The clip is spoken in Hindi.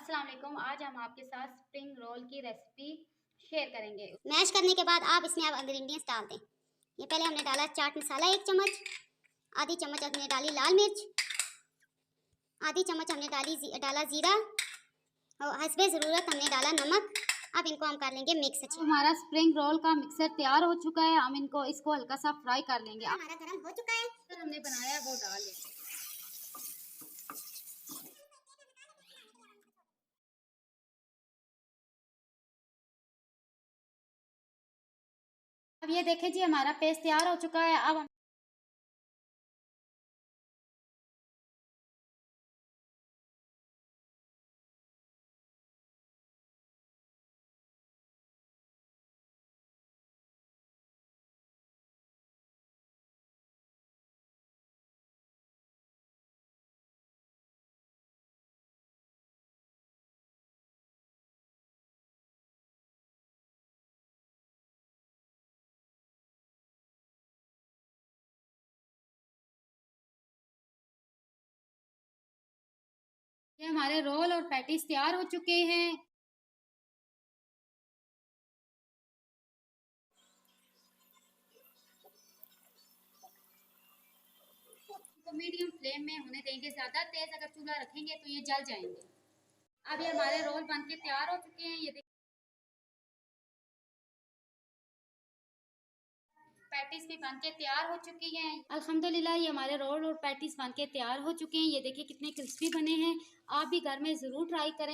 अस्सलाम वालेकुम। आज हम आपके साथ स्प्रिंग रोल की रेसिपी शेयर करेंगे। मैश करने के बाद आप इसमें अब इंग्रेडिएंट्स डाल दें। ये पहले हमने डाला चाट मसाला 1 चम्मच, आधी चम्मच हमने डाली लाल मिर्च, आधी चम्मच हमने डाला जीरा और हस्बे ज़रूरत हमने डाला नमक। अब इनको हम कर लेंगे मिक्स अच्छे। हमारा स्प्रिंग रोल का मिक्सर तैयार हो चुका है। हम इसको हल्का सा फ्राई कर लेंगे। हमारा गरम हो चुका है। फिर हमने बनाया वो डाल लेंगे। अब ये देखें जी, हमारा पेस्ट तैयार हो चुका है। अब ये हमारे रोल और पैटीज तैयार हो चुके हैं। तो मीडियम फ्लेम में होने देंगे। ज़्यादा तेज अगर चूल्हा रखेंगे तो ये जल जाएंगे। अब ये हमारे रोल बनके तैयार हो चुके हैं। ये पैटीज भी बनके तैयार हो चुकी हैं। अल्हम्दुलिल्लाह ये हमारे रोल और पैटीज बनके तैयार हो चुके हैं। ये देखिए कितने क्रिस्पी बने हैं। आप भी घर में ज़रूर ट्राई करें।